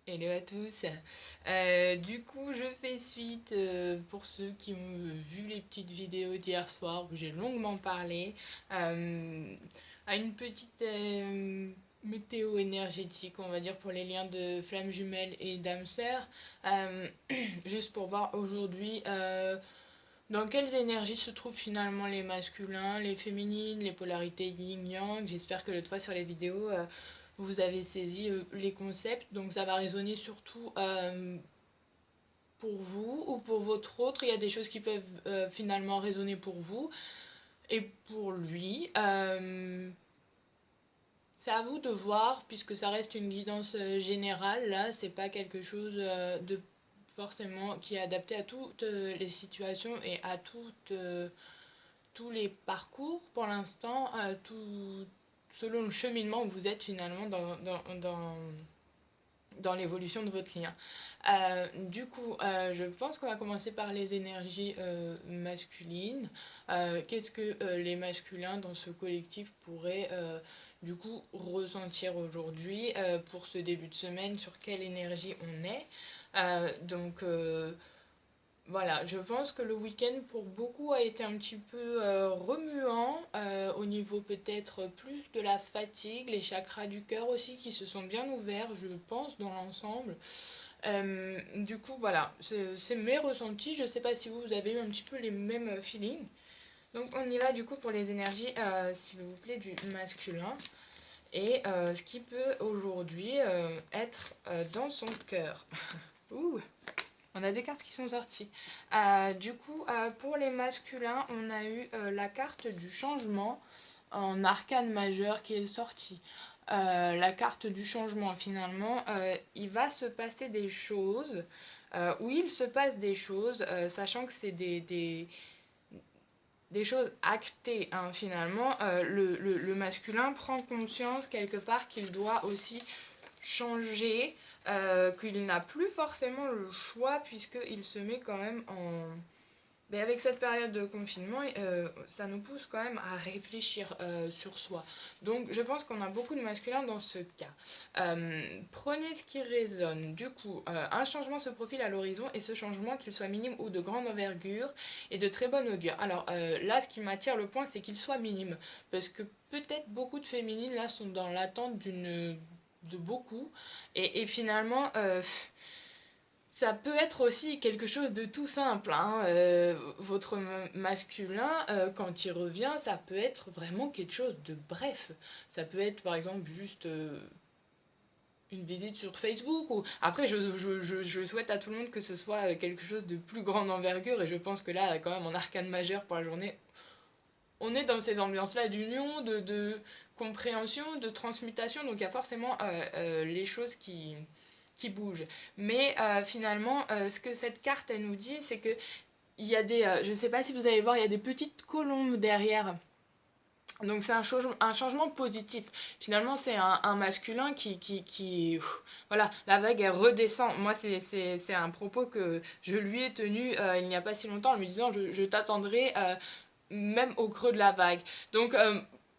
Hello à tous. Du coup, je fais suite pour ceux qui ont vu les petites vidéos d'hier soir où j'ai longuement parlé à une petite météo énergétique, on va dire, pour les liens de flammes jumelles et d'âmes sœurs. Juste pour voir aujourd'hui dans quelles énergies se trouvent finalement les masculins, les féminines, les polarités yin-yang. J'espère que l'autre fois sur les vidéos, vous avez saisi les concepts. Donc ça va résonner surtout pour vous ou pour votre autre. Il y a des choses qui peuvent finalement résonner pour vous et pour lui. C'est à vous de voir, puisque ça reste une guidance générale. Là, c'est pas quelque chose de forcément qui est adapté à toutes les situations et à tous les parcours pour l'instant, selon le cheminement où vous êtes finalement dans l'évolution de votre lien. Du coup, je pense qu'on va commencer par les énergies masculines. Qu'est-ce que les masculins dans ce collectif pourraient du coup ressentir aujourd'hui pour ce début de semaine, sur quelle énergie on est. Voilà, je pense que le week-end pour beaucoup a été un petit peu remuant au niveau peut-être plus de la fatigue, les chakras du cœur aussi qui se sont bien ouverts, je pense, dans l'ensemble. Du coup, voilà, c'est mes ressentis. Je sais pas si vous avez eu un petit peu les mêmes feelings. Donc on y va du coup pour les énergies, s'il vous plaît, du masculin. Et ce qui peut aujourd'hui être dans son cœur. Ouh, on a des cartes qui sont sorties. Du coup, pour les masculins, on a eu la carte du changement en arcane majeur qui est sortie. La carte du changement, finalement, il va se passer des choses. Oui, il se passe des choses, sachant que c'est des choses actées, hein, finalement. Le masculin prend conscience quelque part qu'il doit aussi changer, qu'il n'a plus forcément le choix puisqu'il se met quand même en... Mais avec cette période de confinement, ça nous pousse quand même à réfléchir sur soi. Donc je pense qu'on a beaucoup de masculins dans ce cas. Prenez ce qui résonne. Du coup, un changement se profile à l'horizon et ce changement, qu'il soit minime ou de grande envergure, est de très bonne augure. Alors là, ce qui m'attire le point, c'est qu'il soit minime. Parce que peut-être beaucoup de féminines là sont dans l'attente de beaucoup. Et finalement... ça peut être aussi quelque chose de tout simple, hein. Votre masculin, quand il revient, ça peut être vraiment quelque chose de bref. Ça peut être par exemple juste une visite sur Facebook. Ou... Après, je souhaite à tout le monde que ce soit quelque chose de plus grande envergure. Et je pense que là, quand même, en arcane majeur pour la journée, on est dans ces ambiances-là d'union, de compréhension, de transmutation. Donc il y a forcément les choses qui bouge. Mais finalement, ce que cette carte elle nous dit, c'est que il y a des, je ne sais pas si vous allez voir, il y a des petites colombes derrière. Donc c'est un changement positif. Finalement, c'est un masculin voilà, la vague elle redescend. Moi, c'est un propos que je lui ai tenu il n'y a pas si longtemps en lui disant je t'attendrai même au creux de la vague. Donc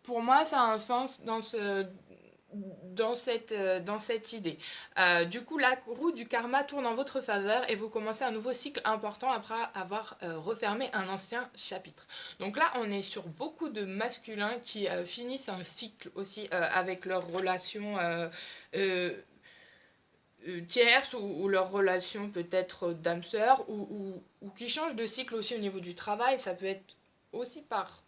pour moi, ça a un sens dans cette idée. Du coup, la roue du karma tourne en votre faveur et vous commencez un nouveau cycle important après avoir refermé un ancien chapitre. Donc là, on est sur beaucoup de masculins qui finissent un cycle aussi avec leurs relations euh, tierces ou leurs relations peut-être d'âme sœur ou qui changent de cycle aussi au niveau du travail. Ça peut être aussi par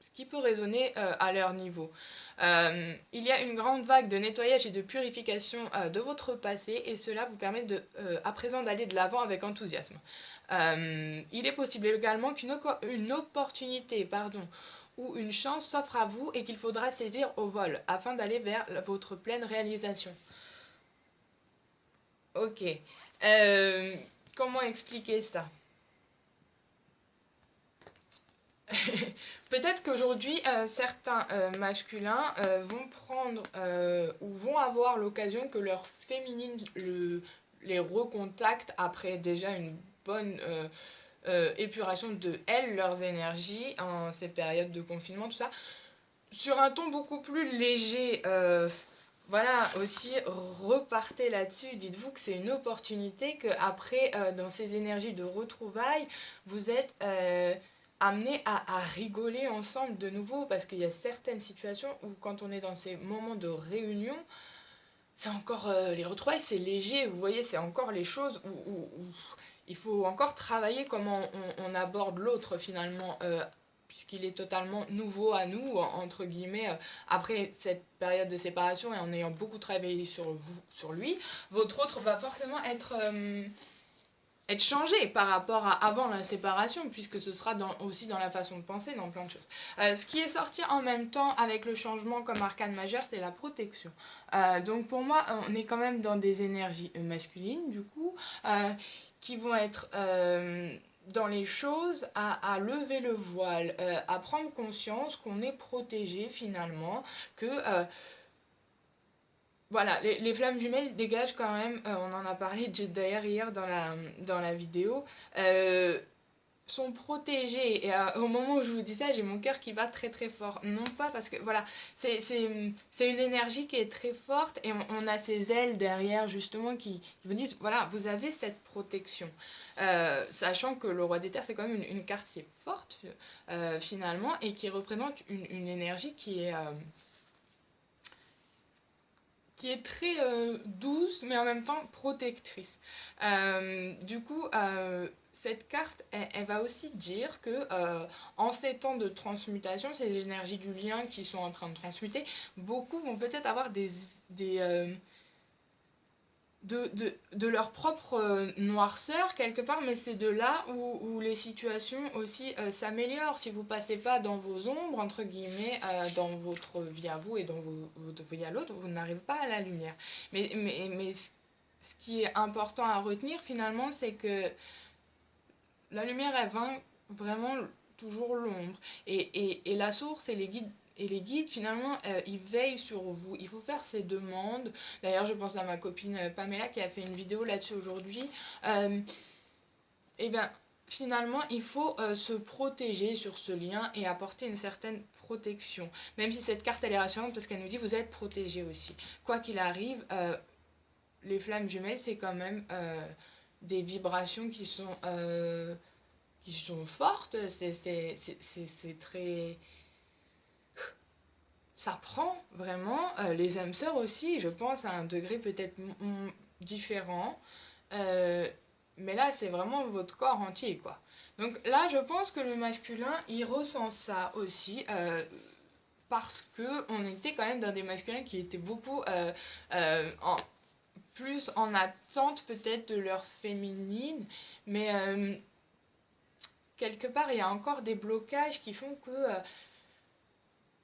ce qui peut résonner à leur niveau. Il y a une grande vague de nettoyage et de purification de votre passé et cela vous permet à présent d'aller de l'avant avec enthousiasme. Il est possible également qu'une opportunité ou une chance s'offre à vous et qu'il faudra saisir au vol afin d'aller vers votre pleine réalisation. Ok. Comment expliquer ça? Peut-être qu'aujourd'hui, certains masculins vont prendre ou vont avoir l'occasion que leur féminine les recontacte après déjà une bonne épuration de elles, leurs énergies, en ces périodes de confinement, tout ça, sur un ton beaucoup plus léger. voilà, aussi repartez là-dessus, dites-vous que c'est une opportunité, que après dans ces énergies de retrouvailles, vous êtes amenés à rigoler ensemble de nouveau, parce qu'il y a certaines situations où quand on est dans ces moments de réunion, c'est encore les retrouvailles, c'est léger, vous voyez, c'est encore les choses où il faut encore travailler comment on aborde l'autre finalement, puisqu'il est totalement nouveau à nous, entre guillemets, après cette période de séparation et en ayant beaucoup travaillé sur lui, votre autre va forcément être changé par rapport à avant la séparation, puisque ce sera aussi dans la façon de penser, dans plein de choses. Ce qui est sorti en même temps avec le changement comme arcane majeur, c'est la protection. Donc pour moi, on est quand même dans des énergies masculines, du coup, qui vont être dans les choses à lever le voile, à prendre conscience qu'on est protégé finalement, que voilà, les flammes jumelles dégagent quand même, on en a parlé d'ailleurs hier dans la vidéo, euh, sont protégées. Et au moment où je vous dis ça, j'ai mon cœur qui bat très très fort. Non pas parce que, voilà, c'est une énergie qui est très forte et on a ces ailes derrière justement qui vous disent, voilà, vous avez cette protection. Sachant que le roi des terres, c'est quand même une carte qui est forte finalement et qui représente une énergie qui est très douce mais en même temps protectrice. Du coup, cette carte, elle va aussi dire que en ces temps de transmutation, ces énergies du lien qui sont en train de transmuter, beaucoup vont peut-être avoir de leur propre noirceur quelque part, mais c'est de là où les situations aussi s'améliorent. Si vous passez pas dans vos ombres, entre guillemets, dans votre vie à vous et dans votre vie à l'autre, vous n'arrivez pas à la lumière. Mais ce qui est important à retenir finalement, c'est que la lumière, elle vainc vraiment toujours l'ombre. Et la source et les guides, finalement, ils veillent sur vous. Il faut faire ces demandes. D'ailleurs, je pense à ma copine Pamela qui a fait une vidéo là-dessus aujourd'hui. Et bien, finalement, il faut se protéger sur ce lien et apporter une certaine protection. Même si cette carte, elle est rassurante parce qu'elle nous dit vous êtes protégé aussi. Quoi qu'il arrive, les flammes jumelles, c'est quand même des vibrations qui sont fortes, c'est très... Ça prend vraiment les âmes sœurs aussi, je pense, à un degré peut-être différent. Euh, mais là, c'est vraiment votre corps entier, quoi. Donc là, je pense que le masculin, il ressent ça aussi, parce que on était quand même dans des masculins qui étaient beaucoup plus en attente peut-être de leur féminine, mais quelque part, il y a encore des blocages qui font que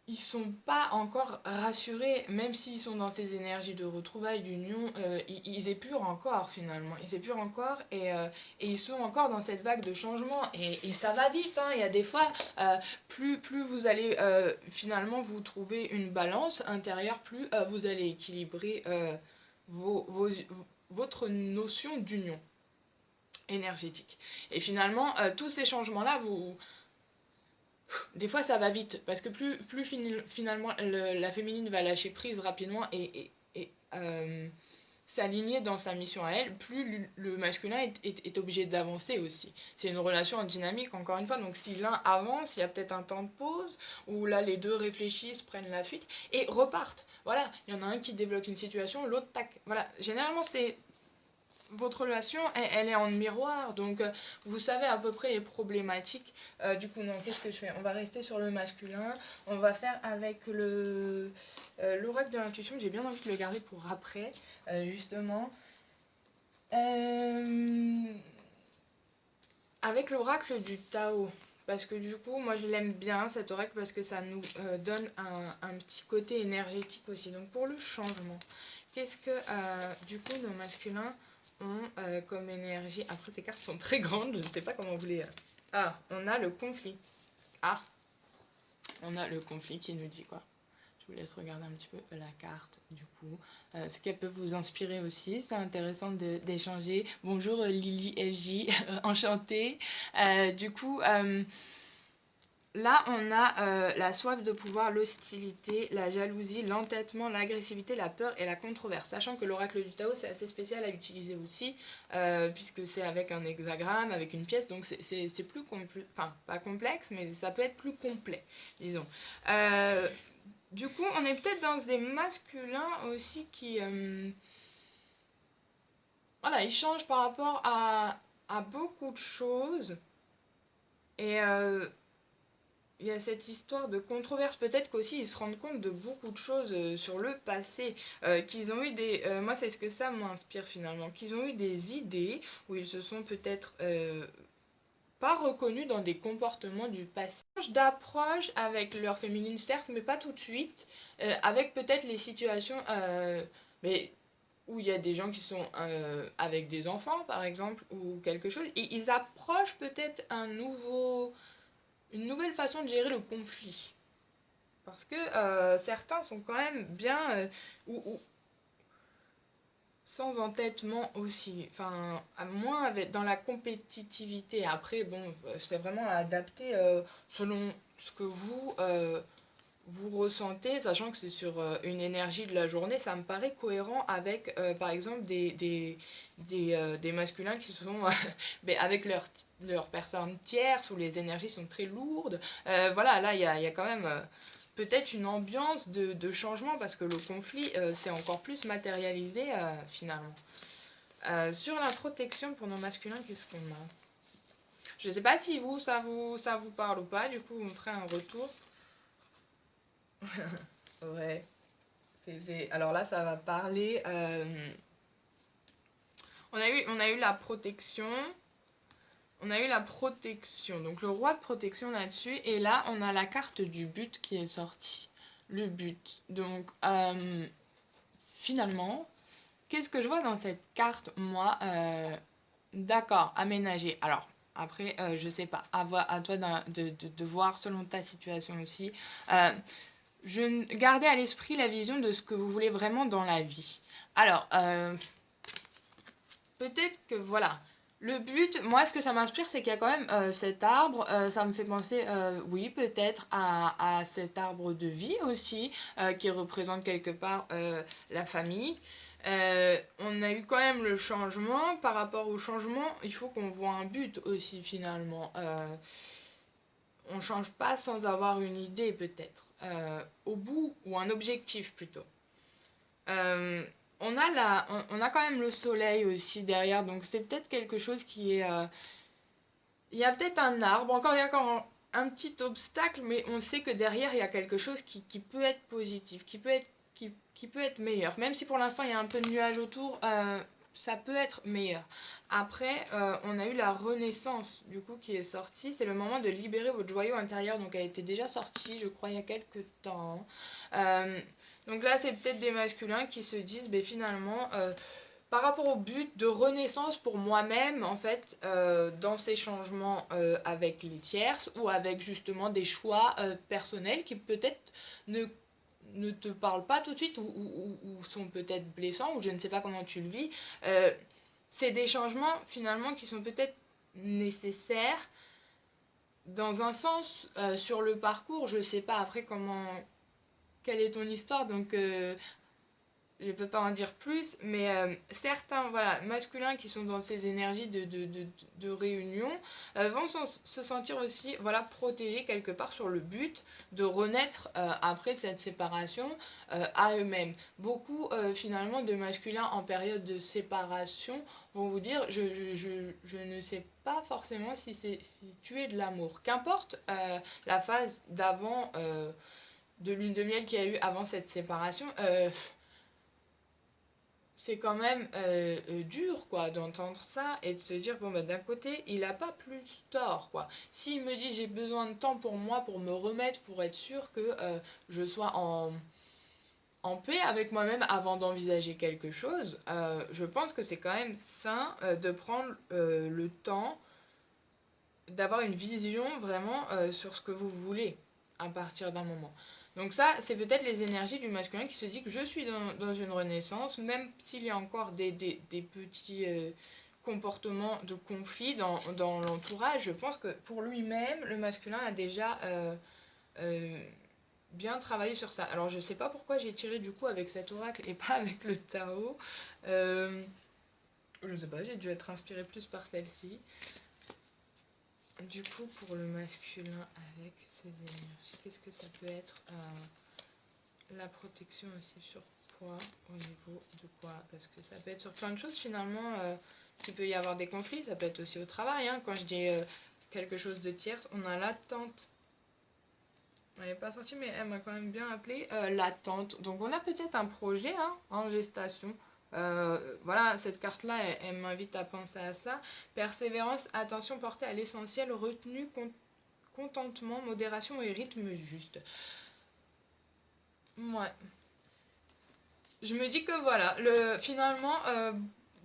ils sont pas encore rassurés, même s'ils sont dans ces énergies de retrouvailles, d'union, ils épurent encore finalement, ils épurent encore et ils sont encore dans cette vague de changement et ça va vite, hein. Il y a des fois, plus vous allez finalement vous trouver une balance intérieure, plus vous allez équilibrer vos, vos, votre notion d'union énergétique. Et finalement, tous ces changements-là, des fois ça va vite, parce que plus finalement la féminine va lâcher prise rapidement et s'aligner dans sa mission à elle, plus le masculin est obligé d'avancer aussi. C'est une relation en dynamique, encore une fois, donc si l'un avance, il y a peut-être un temps de pause, où là les deux réfléchissent, prennent la fuite, et repartent. Voilà, il y en a un qui débloque une situation, l'autre tac. Voilà, généralement c'est votre relation, elle est en miroir, donc vous savez à peu près les problématiques. Du coup, non, qu'est-ce que je fais? On va rester sur le masculin, on va faire avec l'oracle de l'intuition, j'ai bien envie de le garder pour après, justement. Avec l'oracle du Tao, parce que du coup, moi je l'aime bien cet oracle parce que ça nous donne un petit côté énergétique aussi. Donc pour le changement, qu'est-ce que du coup nos masculins ont comme énergie? Après, ces cartes sont très grandes, je ne sais pas comment vous les... Ah, on a le conflit. Ah, on a le conflit qui nous dit quoi? Je vous laisse regarder un petit peu la carte du coup. Ce qu'elle peut vous inspirer aussi, c'est intéressant d'échanger. Bonjour, Lily FJ, enchantée. Du coup, là, on a la soif de pouvoir, l'hostilité, la jalousie, l'entêtement, l'agressivité, la peur et la controverse. Sachant que l'oracle du Tao, c'est assez spécial à utiliser aussi, puisque c'est avec un hexagramme, avec une pièce, donc c'est plus complexe, enfin, pas complexe, mais ça peut être plus complet, disons. Du coup, on est peut-être dans des masculins aussi qui... voilà, ils changent par rapport à beaucoup de choses. Et il y a cette histoire de controverse. Peut-être qu'aussi ils se rendent compte de beaucoup de choses sur le passé. Qu'ils ont eu des. Moi, c'est ce que ça m'inspire finalement. Qu'ils ont eu des idées où ils se sont peut-être pas reconnus dans des comportements du passé. D'approche avec leur féminine, certes, mais pas tout de suite. Avec peut-être les situations. Mais où il y a des gens qui sont avec des enfants, par exemple, ou quelque chose, et ils approchent peut-être une nouvelle façon de gérer le conflit. Parce que certains sont quand même bien, ou sans entêtement aussi, enfin, moins dans la compétitivité. Après, bon, c'est vraiment adapté selon ce que vous ressentez, sachant que c'est sur une énergie de la journée, ça me paraît cohérent avec, par exemple, des masculins qui sont avec leur personne tierce, où les énergies sont très lourdes. Voilà, là, il y a quand même peut-être une ambiance de changement, parce que le conflit s'est encore plus matérialisé, finalement. Sur la protection pour nos masculins, qu'est-ce qu'on a? Je ne sais pas si ça vous parle ou pas, du coup, vous me ferez un retour. Ouais. Alors là, ça va parler. On a eu la protection. On a eu la protection. Donc le roi de protection là-dessus. Et là, on a la carte du but qui est sortie. Le but. Donc, finalement, qu'est-ce que je vois dans cette carte, moi? D'accord, aménager. Alors, après, je sais pas. À toi de voir selon ta situation aussi. Gardez à l'esprit la vision de ce que vous voulez vraiment dans la vie. Alors, peut-être que voilà. Le but, moi, ce que ça m'inspire, c'est qu'il y a quand même cet arbre. Ça me fait penser, oui, peut-être à cet arbre de vie aussi, qui représente quelque part la famille. On a eu quand même le changement. Par rapport au changement, il faut qu'on voit un but aussi, finalement. On change pas sans avoir une idée, peut-être. Au bout, ou un objectif plutôt. Euh, on a quand même le soleil aussi derrière, donc c'est peut-être quelque chose qui est... il y a peut-être un arbre, il y a encore un petit obstacle, mais on sait que derrière, il y a quelque chose qui peut être positif, qui peut être meilleur. Même si pour l'instant, il y a un peu de nuages autour, ça peut être meilleur. Après, on a eu la renaissance, du coup, qui est sortie. C'est le moment de libérer votre joyau intérieur. Donc, elle était déjà sortie, je crois, il y a quelques temps. Donc là, c'est peut-être des masculins qui se disent, ben, finalement, par rapport au but de renaissance pour moi-même, en fait, dans ces changements avec les tierces ou avec justement des choix personnels qui peut-être ne te parlent pas tout de suite ou sont peut-être blessants ou je ne sais pas comment tu le vis. C'est des changements finalement qui sont peut-être nécessaires dans un sens sur le parcours. Je sais pas après quelle est ton histoire, donc je peux pas en dire plus, mais certains voilà, masculins qui sont dans ces énergies de réunion vont se sentir aussi voilà, protégés quelque part sur le but de renaître après cette séparation à eux-mêmes. Beaucoup finalement de masculins en période de séparation vont vous dire je ne sais pas forcément si tu es de l'amour. Qu'importe la phase d'avant de lune de miel qu'il y a eu avant cette séparation, c'est quand même dur quoi d'entendre ça et de se dire bon bah d'un côté il a pas plus tort quoi. S'il me dit j'ai besoin de temps pour moi pour me remettre pour être sûr que je sois en paix avec moi-même avant d'envisager quelque chose, je pense que c'est quand même sain de prendre le temps d'avoir une vision vraiment sur ce que vous voulez à partir d'un moment. Donc ça, c'est peut-être les énergies du masculin qui se dit que je suis dans une renaissance, même s'il y a encore des petits comportement de conflit dans l'entourage. Je pense que pour lui-même, le masculin a déjà bien travaillé sur ça. Alors je sais pas pourquoi j'ai tiré du coup avec cet oracle et pas avec le tarot. Je sais pas, j'ai dû être inspirée plus par celle-ci. Du coup, pour le masculin avec ses énergies, qu'est-ce que ça peut être? La protection aussi sur quoi? Au niveau de quoi? Parce que ça peut être sur plein de choses finalement. Il peut y avoir des conflits, ça peut être aussi au travail. Hein. Quand je dis quelque chose de tierce, on a l'attente. Elle n'est pas sortie, mais elle m'a quand même bien appelé l'attente. Donc on a peut-être un projet hein, en gestation. Voilà, cette carte-là, elle m'invite à penser à ça. Persévérance, attention portée à l'essentiel, retenue, contentement, modération et rythme juste. Ouais. Je me dis que voilà, finalement,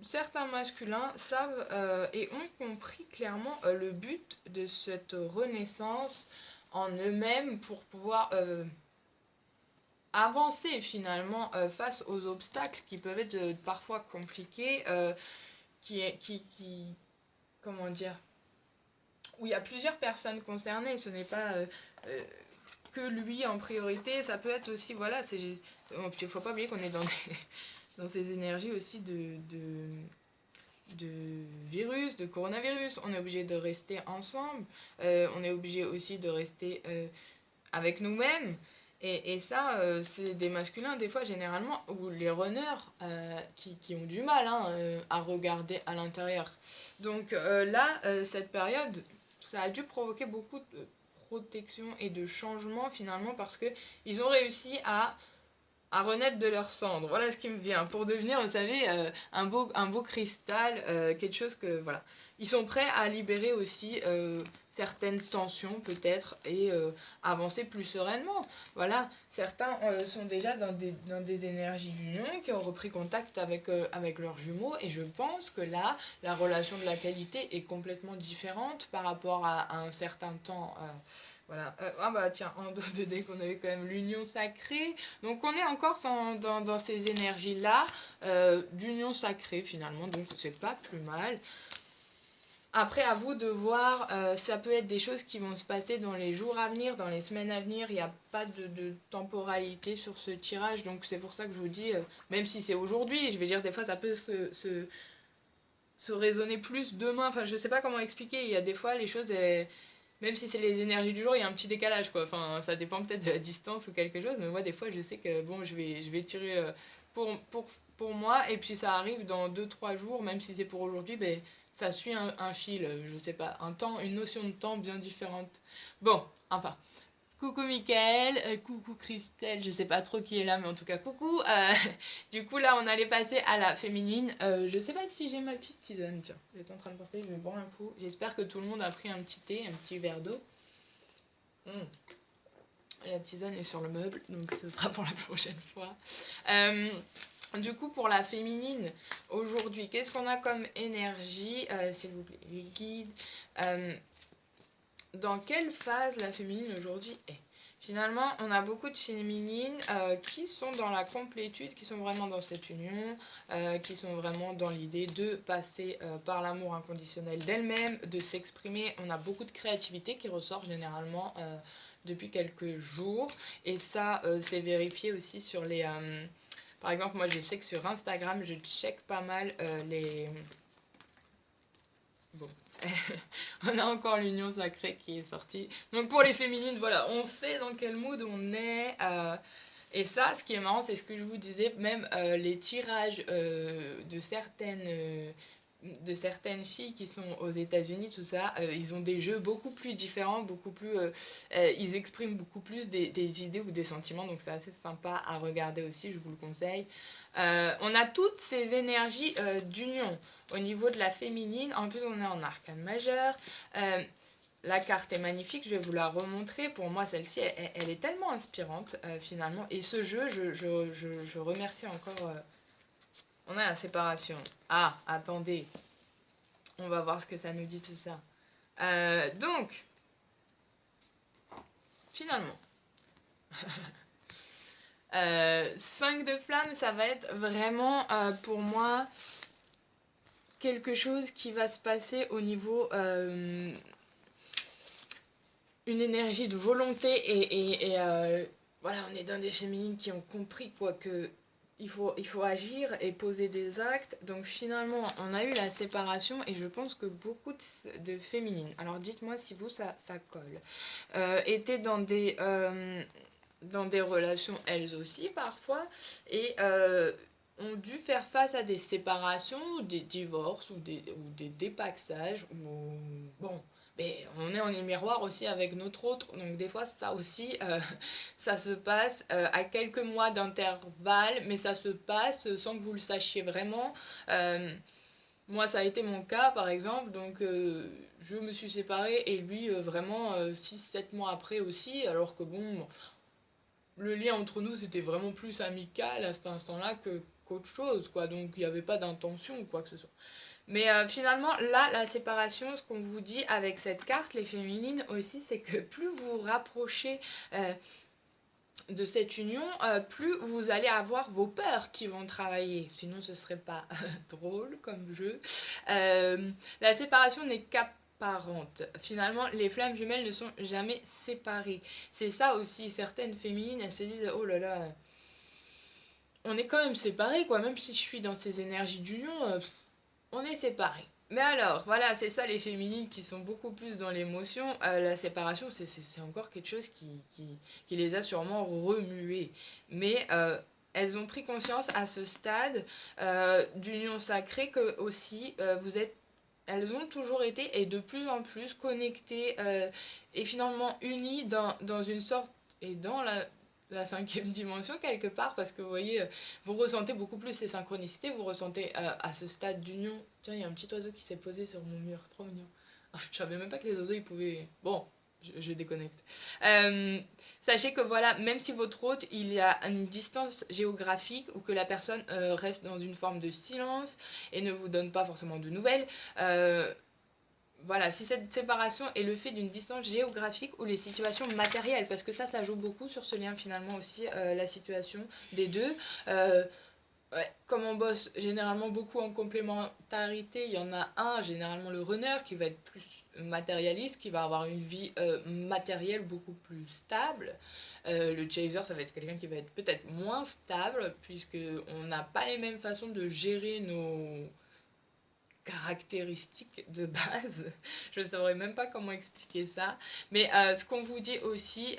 certains masculins savent et ont compris clairement le but de cette renaissance en eux-mêmes pour pouvoir avancer finalement face aux obstacles qui peuvent être parfois compliqués, comment dire, où il y a plusieurs personnes concernées, ce n'est pas que lui en priorité, ça peut être aussi, voilà, il ne faut pas oublier qu'on est dans ces énergies aussi de virus, de coronavirus, on est obligé de rester ensemble, on est obligé aussi de rester avec nous-mêmes, et ça, c'est des masculins, des fois, généralement, ou les runners qui ont du mal hein, à regarder à l'intérieur. Donc là, cette période, ça a dû provoquer beaucoup de protection et de changement finalement parce que ils ont réussi à renaître de leurs cendres. Voilà ce qui me vient. Pour devenir, vous savez, un beau cristal, quelque chose que, voilà. Ils sont prêts à libérer aussi certaines tensions peut-être et avancer plus sereinement. Voilà, certains sont déjà dans des énergies d'union qui ont repris contact avec leurs jumeaux et je pense que là, la relation de la qualité est complètement différente par rapport à un certain temps. Voilà. Ah bah tiens, en 2D qu'on avait quand même l'union sacrée. Donc on est encore dans ces énergies-là d'union sacrée finalement, donc c'est pas plus mal. Après, à vous de voir, ça peut être des choses qui vont se passer dans les jours à venir, dans les semaines à venir. Il n'y a pas de temporalité sur ce tirage, donc c'est pour ça que je vous dis, même si c'est aujourd'hui, je vais dire des fois ça peut se raisonner plus demain. Enfin, je sais pas comment expliquer. Il y a des fois les choses, même si c'est les énergies du jour, il y a un petit décalage quoi. Enfin, ça dépend peut-être de la distance ou quelque chose, mais moi des fois je sais que bon, je vais tirer pour moi, et puis ça arrive dans 2-3 jours, même si c'est pour aujourd'hui, ben ça suit un fil, je sais pas, un temps, une notion de temps bien différente. Bon, enfin. Coucou Mickaël, coucou Christelle, je sais pas trop qui est là, mais en tout cas coucou. Du coup là on allait passer à la féminine. Je sais pas si j'ai ma petite tisane, tiens, j'étais en train de penser, je vais boire un coup. J'espère que tout le monde a pris un petit thé, un petit verre d'eau. La tisane est sur le meuble, donc ce sera pour la prochaine fois. Du coup, pour la féminine, aujourd'hui, qu'est-ce qu'on a comme énergie, s'il vous plaît, les guides dans quelle phase la féminine aujourd'hui est? Finalement, on a beaucoup de féminines qui sont dans la complétude, qui sont vraiment dans cette union, qui sont vraiment dans l'idée de passer par l'amour inconditionnel d'elles-mêmes, de s'exprimer. On a beaucoup de créativité qui ressort généralement depuis quelques jours. Et ça, c'est vérifié aussi sur les... par exemple, moi, je sais que sur Instagram, je check pas mal les... Bon. On a encore l'union sacrée qui est sortie. Donc pour les féminines, voilà, on sait dans quel mood on est. Et ça, ce qui est marrant, c'est ce que je vous disais, même les tirages de certaines filles qui sont aux États-Unis, tout ça, ils ont des jeux beaucoup plus différents, beaucoup plus, ils expriment beaucoup plus des idées ou des sentiments, donc c'est assez sympa à regarder aussi, je vous le conseille. On a toutes ces énergies d'union au niveau de la féminine. En plus, on est en arcane majeur. La carte est magnifique, je vais vous la remontrer. Pour moi, celle-ci, elle est tellement inspirante finalement. Et ce jeu, je remercie encore. On a la séparation. Ah, attendez. On va voir ce que ça nous dit tout ça. Donc, finalement, 5 de flammes, ça va être vraiment pour moi quelque chose qui va se passer au niveau une énergie de volonté et voilà, on est dans des féminines qui ont compris quoi que il faut agir et poser des actes. Donc finalement, on a eu la séparation et je pense que beaucoup de féminines, alors dites-moi si vous ça colle, étaient dans des relations elles aussi parfois et ont dû faire face à des séparations, ou des divorces ou des dépaxages. Ou bon, mais on est en miroir aussi avec notre autre, donc des fois ça aussi, ça se passe à quelques mois d'intervalle, mais ça se passe sans que vous le sachiez vraiment. Moi, ça a été mon cas, par exemple, donc je me suis séparée et lui, vraiment 6-7 mois après aussi, alors que bon, le lien entre nous, c'était vraiment plus amical à cet instant-là qu'autre chose, quoi, donc il n'y avait pas d'intention ou quoi que ce soit. Mais finalement, là, la séparation, ce qu'on vous dit avec cette carte, les féminines aussi, c'est que plus vous vous rapprochez de cette union, plus vous allez avoir vos peurs qui vont travailler. Sinon, ce serait pas drôle comme jeu. La séparation n'est qu'apparente. Finalement, les flammes jumelles ne sont jamais séparées. C'est ça aussi, certaines féminines, elles se disent, oh là là, on est quand même séparés, quoi. Même si je suis dans ces énergies d'union, on est séparés. Mais alors, voilà, c'est ça les féminines qui sont beaucoup plus dans l'émotion. La séparation, c'est encore quelque chose qui les a sûrement remuées. Mais elles ont pris conscience à ce stade d'union sacrée que aussi vous êtes. Elles ont toujours été et de plus en plus connectées et finalement unies dans une sorte et dans la cinquième dimension quelque part parce que vous voyez, vous ressentez beaucoup plus ces synchronicités, vous ressentez à ce stade d'union. Tiens, il y a un petit oiseau qui s'est posé sur mon mur, trop mignon. Je savais même pas que les oiseaux ils pouvaient. Bon, je déconnecte. Sachez que voilà, même si votre hôte il y a une distance géographique ou que la personne reste dans une forme de silence et ne vous donne pas forcément de nouvelles, voilà, si cette séparation est le fait d'une distance géographique ou les situations matérielles, parce que ça joue beaucoup sur ce lien finalement aussi, la situation des deux. Ouais, comme on bosse généralement beaucoup en complémentarité, il y en a un, généralement le runner, qui va être plus matérialiste, qui va avoir une vie matérielle beaucoup plus stable. Le chaser, ça va être quelqu'un qui va être peut-être moins stable, puisqu'on n'a pas les mêmes façons de gérer nos caractéristiques de base. Je ne saurais même pas comment expliquer ça. Mais ce qu'on vous dit aussi,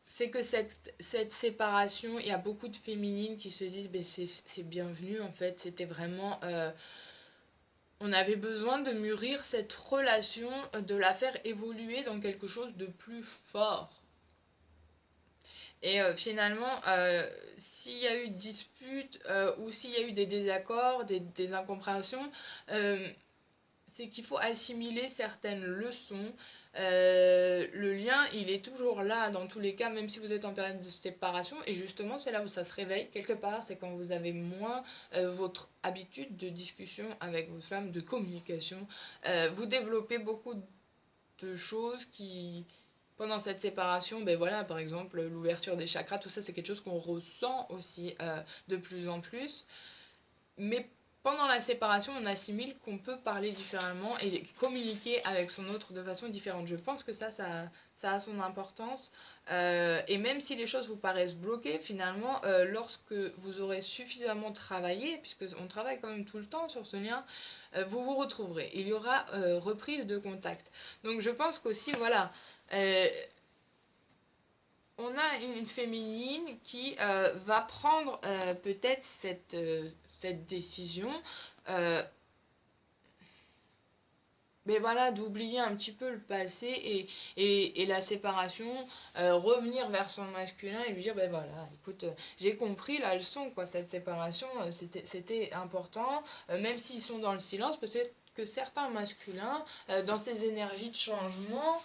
c'est que cette séparation, il y a beaucoup de féminines qui se disent ben c'est bienvenu en fait, c'était vraiment... on avait besoin de mûrir cette relation, de la faire évoluer dans quelque chose de plus fort. Et finalement, s'il y a eu dispute ou s'il y a eu des désaccords, des incompréhensions, c'est qu'il faut assimiler certaines leçons. Le lien, il est toujours là dans tous les cas, même si vous êtes en période de séparation. Et justement, c'est là où ça se réveille quelque part. C'est quand vous avez moins votre habitude de discussion avec votre femme, de communication. Vous développez beaucoup de choses qui, pendant cette séparation, ben voilà, par exemple, l'ouverture des chakras, tout ça, c'est quelque chose qu'on ressent aussi de plus en plus. Mais pendant la séparation, on assimile qu'on peut parler différemment et communiquer avec son autre de façon différente. Je pense que ça a son importance. Et même si les choses vous paraissent bloquées, finalement, lorsque vous aurez suffisamment travaillé, puisqu'on travaille quand même tout le temps sur ce lien, vous vous retrouverez. Il y aura reprise de contact. Donc je pense qu'aussi, voilà... on a une féminine qui va prendre peut-être cette décision, mais voilà, d'oublier un petit peu le passé et la séparation, revenir vers son masculin et lui dire, ben voilà, écoute, j'ai compris la leçon, quoi, cette séparation, c'était important, même s'ils sont dans le silence, peut-être que certains masculins, dans ces énergies de changement,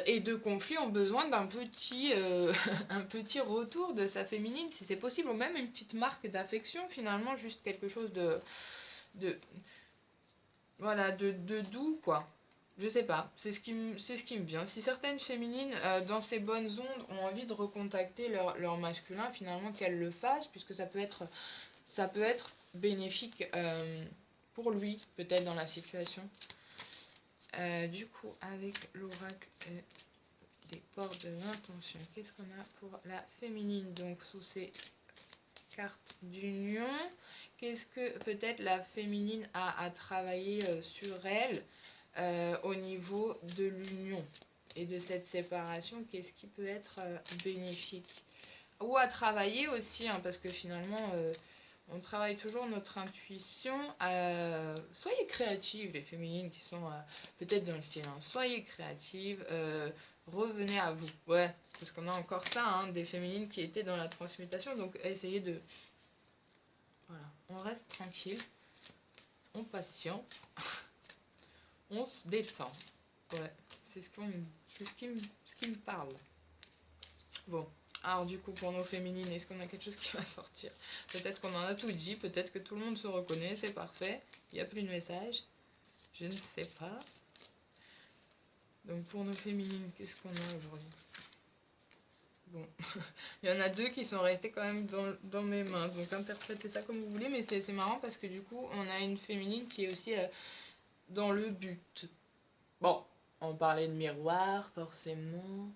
et de conflit ont besoin d'un petit, un petit retour de sa féminine, si c'est possible, ou même une petite marque d'affection, finalement, juste quelque chose de voilà, de doux, quoi. Je sais pas, c'est ce qui me vient. Si certaines féminines, dans ces bonnes ondes, ont envie de recontacter leur masculin, finalement, qu'elles le fassent, puisque ça peut être bénéfique pour lui, peut-être dans la situation. Du coup, avec l'oracle des portes de l'intention, qu'est-ce qu'on a pour la féminine? Donc, sous ces cartes d'union, qu'est-ce que peut-être la féminine a à travailler sur elle au niveau de l'union et de cette séparation? Qu'est-ce qui peut être bénéfique? Ou à travailler aussi, hein, parce que finalement, on travaille toujours notre intuition. Soyez créatives, les féminines qui sont peut-être dans le style. Hein. Soyez créatives, revenez à vous. Ouais, parce qu'on a encore ça, hein, des féminines qui étaient dans la transmutation. Donc, essayez de... Voilà, on reste tranquille, on patiente, on se détend. Ouais, c'est ce qui me parle. Bon. Alors du coup, pour nos féminines, est-ce qu'on a quelque chose qui va sortir? Peut-être qu'on en a tout dit, peut-être que tout le monde se reconnaît, c'est parfait. Il n'y a plus de message. Je ne sais pas. Donc pour nos féminines, qu'est-ce qu'on a aujourd'hui? Bon, il y en a deux qui sont restés quand même dans mes mains. Donc interprétez ça comme vous voulez, mais c'est marrant parce que du coup, on a une féminine qui est aussi dans le but. Bon, on parlait de miroir, forcément...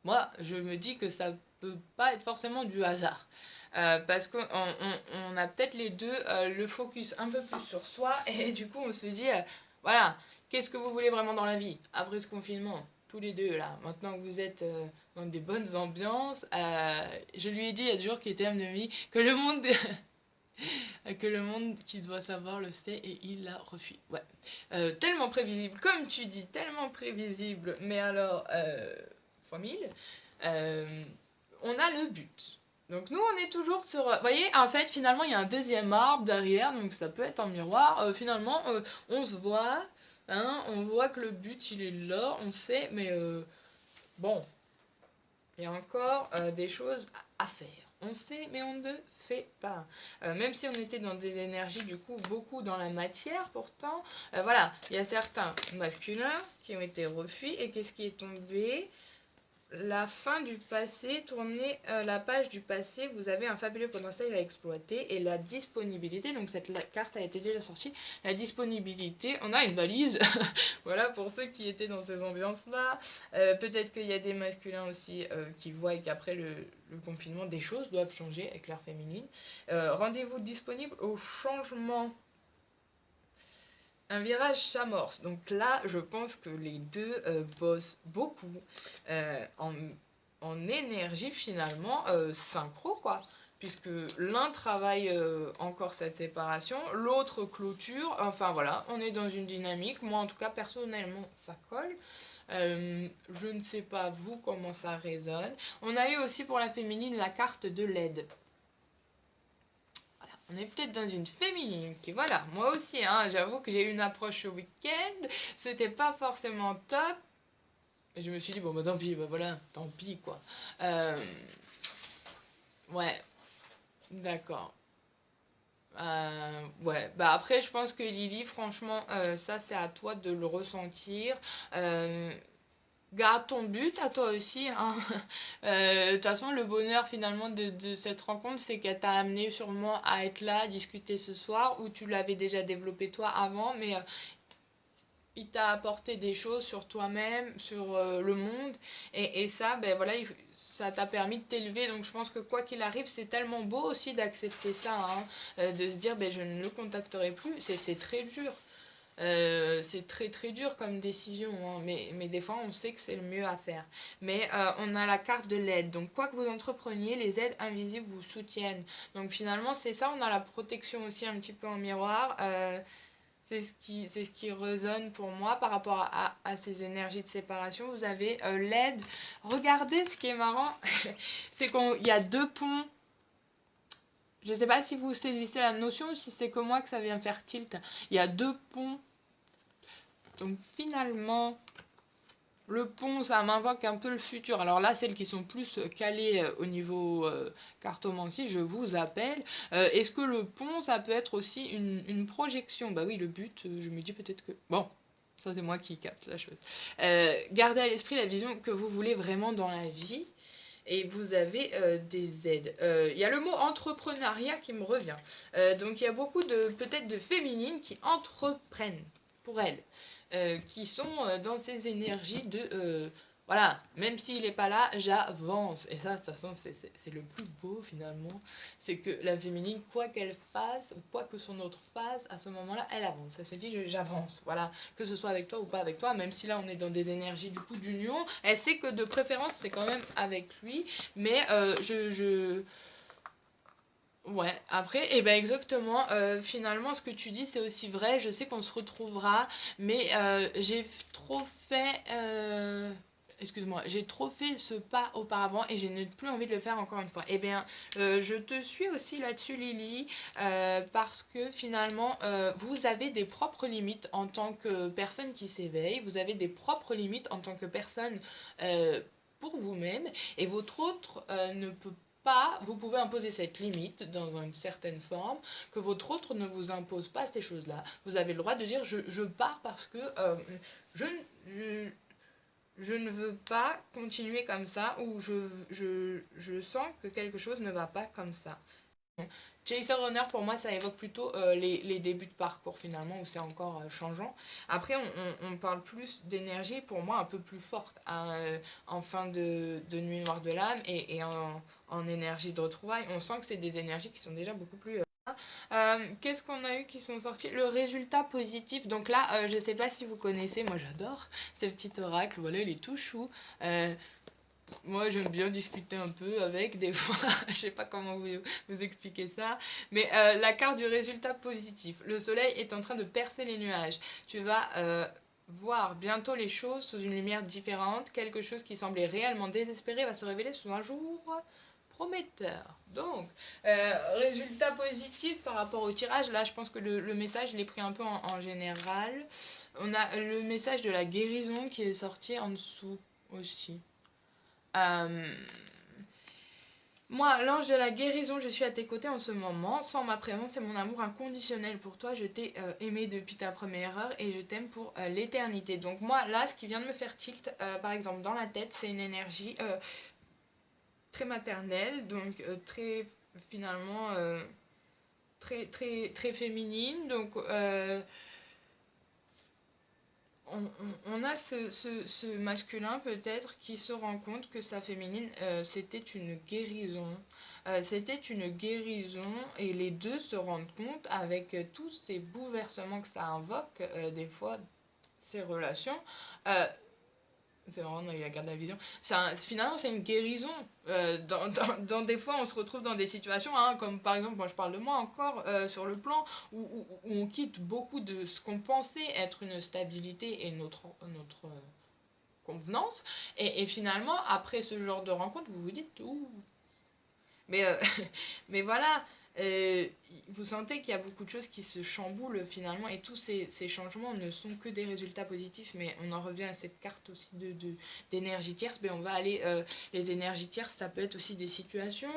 Moi, je me dis que ça peut pas être forcément du hasard. Parce qu'on a peut-être les deux le focus un peu plus sur soi. Et du coup, on se dit, voilà, qu'est-ce que vous voulez vraiment dans la vie après ce confinement? Tous les deux, là. Maintenant que vous êtes dans des bonnes ambiances. Je lui ai dit, il y a des jours qui étaient de vie, que le monde... que le monde qui doit savoir le sait et il la refuse. Ouais. Tellement prévisible, comme tu dis, tellement prévisible. Mais alors... fois 1000, on a le but. Donc nous, on est toujours sur... Vous voyez, en fait, finalement, il y a un deuxième arbre derrière, donc ça peut être un miroir. Finalement, on se voit, hein, on voit que le but, il est là, on sait, mais bon, il y a encore des choses à faire. On sait, mais on ne fait pas. Même si on était dans des énergies, du coup, beaucoup dans la matière, pourtant, voilà, il y a certains masculins qui ont été refus, et qu'est-ce qui est tombé ? La fin du passé, tournez la page du passé, vous avez un fabuleux potentiel à exploiter et la disponibilité, donc cette carte a été déjà sortie, la disponibilité, on a une valise, voilà pour ceux qui étaient dans ces ambiances-là, peut-être qu'il y a des masculins aussi qui voient qu'après le confinement, des choses doivent changer avec leur féminine. Rendez-vous disponible au changement. Un virage s'amorce. Donc là, je pense que les deux bossent beaucoup en énergie finalement synchro quoi. Puisque l'un travaille encore cette séparation, l'autre clôture. Enfin voilà, on est dans une dynamique. Moi en tout cas personnellement ça colle. Je ne sais pas vous comment ça résonne. On a eu aussi pour la féminine la carte de l'aide. On est peut-être dans une féminine qui, voilà, moi aussi, hein, j'avoue que j'ai eu une approche au week-end, c'était pas forcément top. Et je me suis dit, bon, bah tant pis, bah voilà, tant pis, quoi. Ouais, d'accord. Ouais, bah après, je pense que Lily, franchement, ça, c'est à toi de le ressentir. Garde ton but à toi aussi. Hein. De toute façon, le bonheur finalement de cette rencontre, c'est qu'elle t'a amené sûrement à être là, à discuter ce soir, où tu l'avais déjà développé toi avant, mais il t'a apporté des choses sur toi-même, sur le monde, et ça, ben voilà, ça t'a permis de t'élever. Donc je pense que quoi qu'il arrive, c'est tellement beau aussi d'accepter ça, hein, de se dire, ben je ne le contacterai plus. C'est très dur. C'est très très dur comme décision, hein, mais des fois on sait que c'est le mieux à faire. Mais on a la carte de l'aide, donc quoi que vous entrepreniez, les aides invisibles vous soutiennent. Donc finalement c'est ça, on a la protection aussi un petit peu en miroir. C'est ce qui résonne pour moi par rapport à ces énergies de séparation. Vous avez l'aide. Regardez, ce qui est marrant, c'est qu'il y a deux ponts. Je ne sais pas si vous saisissez la notion ou si c'est que moi que ça vient faire tilt. Il y a deux ponts. Donc finalement, le pont, ça m'invoque un peu le futur. Alors là, celles qui sont plus calées au niveau cartomancie, je vous appelle. Est-ce que le pont, ça peut être aussi une projection? Bah oui, le but, je me dis peut-être que... Bon, ça c'est moi qui capte la chose. Gardez à l'esprit la vision que vous voulez vraiment dans la vie. et vous avez des aides. Il y a le mot entrepreneuriat qui me revient. Donc il y a beaucoup de peut-être de féminines qui entreprennent pour elles, qui sont dans ces énergies de voilà, même s'il n'est pas là, j'avance. Et ça, de toute façon, c'est le plus beau finalement. C'est que la féminine, quoi qu'elle fasse, ou quoi que son autre fasse, à ce moment-là, elle avance. Elle se dit, j'avance. Voilà, que ce soit avec toi ou pas avec toi, même si là, on est dans des énergies du coup d'union. Elle sait que de préférence, c'est quand même avec lui. Mais ouais, après, et ben exactement, finalement, ce que tu dis, c'est aussi vrai. Je sais qu'on se retrouvera, mais j'ai trop fait. Excuse-moi, j'ai trop fait ce pas auparavant et je n'ai plus envie de le faire encore une fois. Eh bien, je te suis aussi là-dessus, Lily, parce que finalement, vous avez des propres limites en tant que personne qui s'éveille, vous avez des propres limites en tant que personne pour vous-même, et votre autre ne peut pas, vous pouvez imposer cette limite dans une certaine forme, que votre autre ne vous impose pas ces choses-là. Vous avez le droit de dire je pars parce que je, je, je ne veux pas continuer comme ça, ou je sens que quelque chose ne va pas comme ça. Chaser Runner, pour moi, ça évoque plutôt les débuts de parcours finalement, où c'est encore changeant. Après, on parle plus d'énergie, pour moi, un peu plus forte hein, en fin de Nuit Noire de l'âme et en énergie de retrouvailles. On sent que c'est des énergies qui sont déjà beaucoup plus... Qu'est-ce qu'on a eu qui sont sortis? Le résultat positif. Donc là, je sais pas si vous connaissez, moi j'adore ce petit oracle. Voilà, il est tout chou. Moi, j'aime bien discuter un peu avec, des fois, je sais pas comment vous expliquer ça, mais la carte du résultat positif. Le soleil est en train de percer les nuages. Tu vas voir bientôt les choses sous une lumière différente. Quelque chose qui semblait réellement désespéré va se révéler sous un jour prometteur. Donc, résultat positif par rapport au tirage. Là, je pense que le message, je l'ai pris un peu en général. On a le message de la guérison qui est sorti en dessous aussi. Moi, l'ange de la guérison, je suis à tes côtés en ce moment. Sans ma présence et mon amour inconditionnel pour toi, je t'ai aimé depuis ta première heure et je t'aime pour l'éternité. Donc moi, là, ce qui vient de me faire tilt, par exemple, dans la tête, c'est une énergie très maternelle, donc très, finalement, très féminine. Donc on a ce masculin peut-être qui se rend compte que sa féminine, c'était une guérison. C'était une guérison et les deux se rendent compte avec tous ces bouleversements que ça invoque, des fois, ces relations. Euh, c'est marrant, il a gardé la vision. Finalement, c'est une guérison. Dans des fois, on se retrouve dans des situations, hein, comme par exemple, moi je parle de moi encore, sur le plan où on quitte beaucoup de ce qu'on pensait être une stabilité et notre convenance. Et finalement, après ce genre de rencontre, vous vous dites, ouh. Mais, mais voilà, euh, vous sentez qu'il y a beaucoup de choses qui se chamboulent finalement, et tous ces changements ne sont que des résultats positifs. Mais on en revient à cette carte aussi d'énergie tierce. Mais on va aller, les énergies tierces, ça peut être aussi des situations,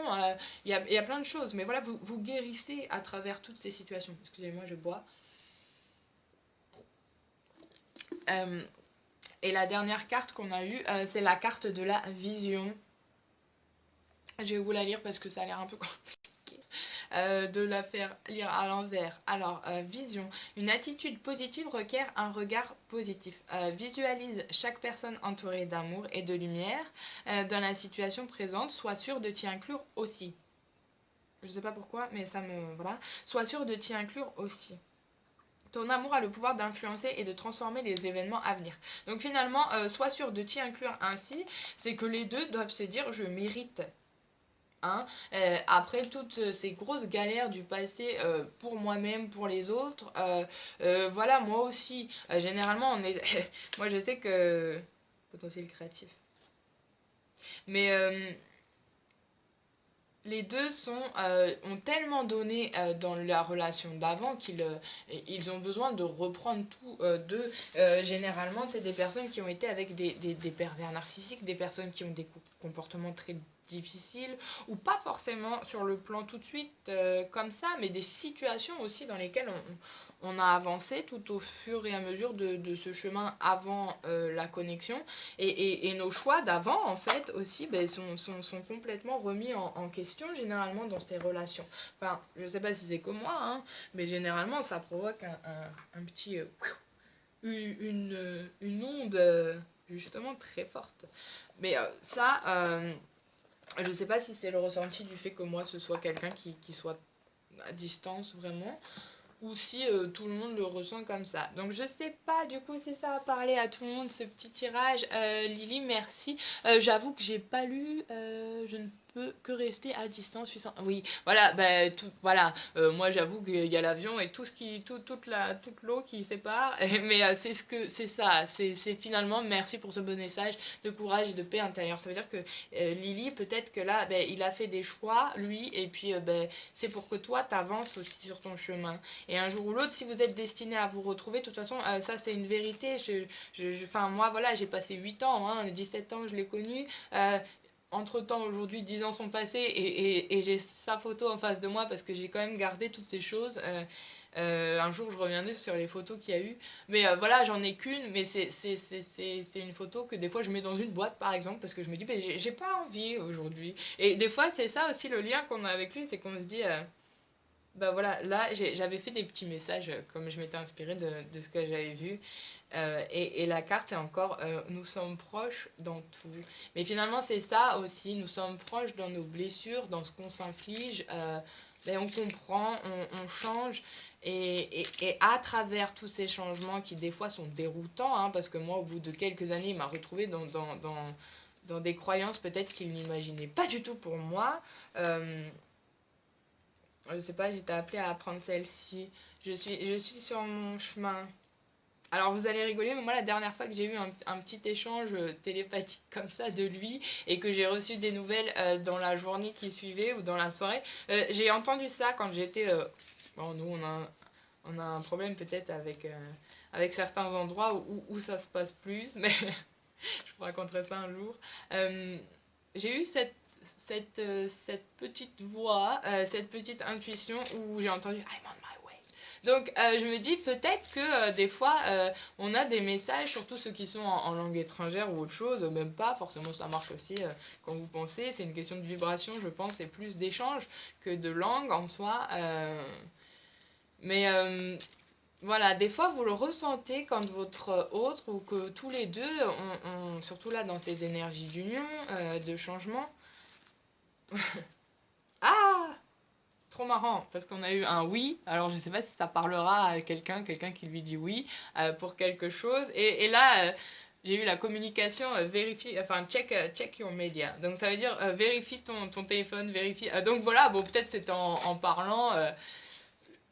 il y a plein de choses. Mais voilà, vous guérissez à travers toutes ces situations. Excusez-moi, je bois. Et la dernière carte qu'on a eue, c'est la carte de la vision. Je vais vous la lire parce que ça a l'air un peu compliqué de la faire lire à l'envers. Alors, vision. Une attitude positive requiert un regard positif. Visualise chaque personne entourée d'amour et de lumière dans la situation présente. Sois sûr de t'y inclure aussi. Je sais pas pourquoi, mais ça me... Voilà. Sois sûr de t'y inclure aussi. Ton amour a le pouvoir d'influencer et de transformer les événements à venir. Donc finalement, sois sûr de t'y inclure ainsi. C'est que les deux doivent se dire, je mérite. Hein, après toutes ces grosses galères du passé, pour moi-même, pour les autres, voilà, moi aussi, généralement, on est... moi, je sais que... Potentiel créatif. Mais les deux ont tellement donné dans la relation d'avant qu'ils ont besoin de reprendre tout d'eux. Généralement, c'est des personnes qui ont été avec des pervers narcissiques, des personnes qui ont des comportements très difficiles, ou pas forcément sur le plan tout de suite comme ça, mais des situations aussi dans lesquelles on a avancé tout au fur et à mesure de ce chemin avant la connexion et nos choix d'avant en fait aussi ben, sont complètement remis en question généralement dans ces relations. Enfin, je sais pas si c'est comme moi, hein, mais généralement ça provoque un petit une onde justement très forte. Mais je sais pas si c'est le ressenti du fait que moi ce soit quelqu'un qui soit à distance vraiment ou si tout le monde le ressent comme ça. Donc je sais pas du coup si ça a parlé à tout le monde ce petit tirage. Lily, merci. J'avoue que j'ai pas lu, je ne peux que rester à distance puissant. Oui, voilà, bah, voilà. Moi j'avoue qu'il y a l'avion et tout ce qui, toute l'eau qui sépare. Mais c'est ce que, c'est ça. C'est finalement merci pour ce bon message de courage et de paix intérieure. Ça veut dire que Lily, peut-être que là, ben, il a fait des choix lui, et puis ben, c'est pour que toi t'avances aussi sur ton chemin. Et un jour ou l'autre, si vous êtes destiné à vous retrouver, de toute façon, ça c'est une vérité. Enfin, moi, voilà, j'ai passé 8 ans, hein, 17 ans, je l'ai connu. Entre-temps, aujourd'hui, 10 ans sont passés et j'ai sa photo en face de moi parce que j'ai quand même gardé toutes ces choses. Un jour, je reviendrai sur les photos qu'il y a eu. Mais voilà, j'en ai qu'une, mais c'est une photo que des fois je mets dans une boîte, par exemple, parce que je me dis, ben, j'ai pas envie aujourd'hui. Et des fois, c'est ça aussi le lien qu'on a avec lui, c'est qu'on se dit, bah voilà, là j'avais fait des petits messages comme je m'étais inspirée de ce que j'avais vu. Et la carte c'est encore nous sommes proches dans tout. Mais finalement c'est ça aussi, nous sommes proches dans nos blessures, dans ce qu'on s'inflige. Ben, on comprend, on change. Et à travers tous ces changements qui des fois sont déroutants, hein, parce que moi au bout de quelques années il m'a retrouvée dans des croyances peut-être qu'il n'imaginait pas du tout pour moi. Je sais pas, j'étais appelée à apprendre celle-ci. Je suis sur mon chemin. Alors vous allez rigoler, mais moi la dernière fois que j'ai eu un petit échange télépathique comme ça de lui et que j'ai reçu des nouvelles dans la journée qui suivait ou dans la soirée, j'ai entendu ça quand j'étais... Bon, nous on a un problème peut-être avec certains endroits où ça se passe plus, mais je vous raconterai ça un jour. J'ai eu cette petite voix, cette petite intuition où j'ai entendu I'm on my way. Donc je me dis peut-être que des fois on a des messages, surtout ceux qui sont en langue étrangère ou autre chose, même pas, forcément ça marche aussi quand vous pensez, c'est une question de vibration je pense, c'est plus d'échange que de langue en soi. Mais voilà, des fois vous le ressentez quand votre autre ou que tous les deux, surtout là dans ces énergies d'union, de changement, ah, trop marrant, parce qu'on a eu un oui, alors je sais pas si ça parlera à quelqu'un qui lui dit oui pour quelque chose, et là j'ai eu la communication vérifie, enfin check your media, donc ça veut dire vérifie ton téléphone, vérifie, donc voilà, bon peut-être c'est en parlant,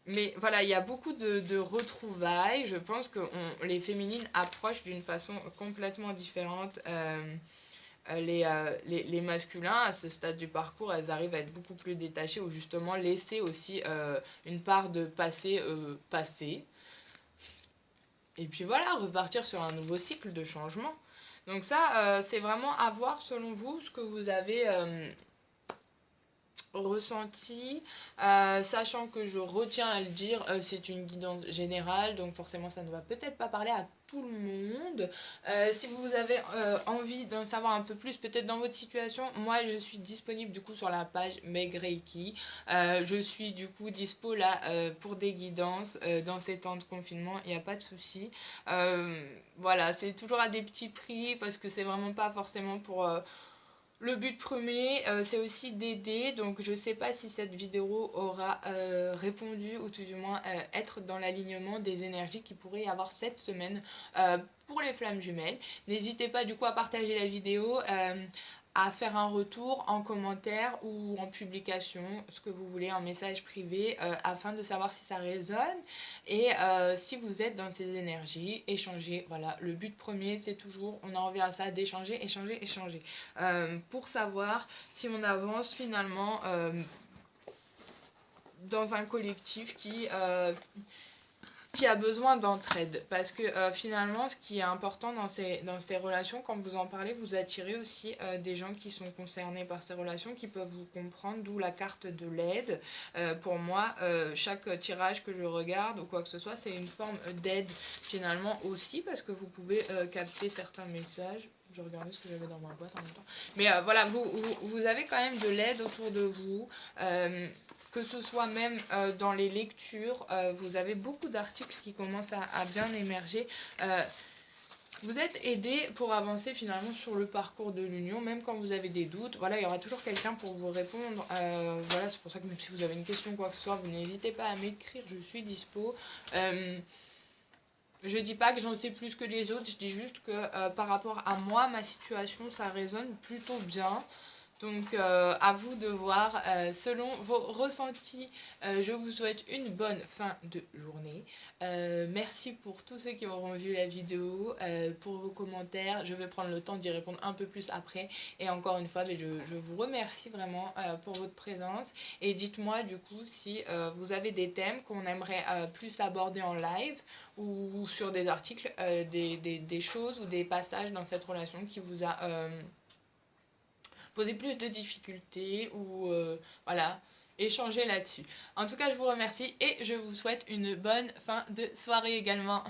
mais voilà, il y a beaucoup de retrouvailles, je pense que les féminines approchent d'une façon complètement différente. Les masculins, à ce stade du parcours, elles arrivent à être beaucoup plus détachées ou justement laisser aussi une part de passé passer. Et puis voilà, repartir sur un nouveau cycle de changement. Donc ça, c'est vraiment à voir selon vous ce que vous avez ressenti, sachant que je retiens à le dire, c'est une guidance générale, donc forcément ça ne va peut-être pas parler à tout le monde. Si vous avez envie d'en savoir un peu plus, peut-être dans votre situation, moi je suis disponible du coup sur la page Meg Reiki. Je suis du coup dispo là pour des guidances dans ces temps de confinement, il n'y a pas de souci. Voilà, c'est toujours à des petits prix parce que c'est vraiment pas forcément pour... le but premier, c'est aussi d'aider, donc je sais pas si cette vidéo aura répondu ou tout du moins être dans l'alignement des énergies qu'il pourrait y avoir cette semaine pour les flammes jumelles. N'hésitez pas du coup à partager la vidéo, à faire un retour en commentaire ou en publication, ce que vous voulez, en message privé, afin de savoir si ça résonne et si vous êtes dans ces énergies, échanger. Voilà, le but premier c'est toujours, on en revient à ça, d'échanger, échanger. Pour savoir si on avance finalement dans un collectif qui a besoin d'entraide. Parce que finalement, ce qui est important dans ces relations, quand vous en parlez, vous attirez aussi des gens qui sont concernés par ces relations, qui peuvent vous comprendre, d'où la carte de l'aide. Pour moi, chaque tirage que je regarde ou quoi que ce soit, c'est une forme d'aide finalement aussi, parce que vous pouvez capter certains messages. Je regardais ce que j'avais dans ma boîte en même temps. Mais voilà, vous avez quand même de l'aide autour de vous. Que ce soit même dans les lectures, vous avez beaucoup d'articles qui commencent à bien émerger. Vous êtes aidé pour avancer finalement sur le parcours de l'union, même quand vous avez des doutes. Voilà, il y aura toujours quelqu'un pour vous répondre. Voilà, c'est pour ça que même si vous avez une question ou quoi que ce soit, vous n'hésitez pas à m'écrire, je suis dispo. Je dis pas que j'en sais plus que les autres, je dis juste que par rapport à moi, ma situation, ça résonne plutôt bien. Donc à vous de voir selon vos ressentis. Je vous souhaite une bonne fin de journée. Merci pour tous ceux qui auront vu la vidéo, pour vos commentaires. Je vais prendre le temps d'y répondre un peu plus après. Et encore une fois, je vous remercie vraiment pour votre présence. Et dites-moi du coup si vous avez des thèmes qu'on aimerait plus aborder en live ou sur des articles, des choses ou des passages dans cette relation qui vous a poser plus de difficultés ou voilà, échanger là-dessus. En tout cas, je vous remercie et je vous souhaite une bonne fin de soirée également.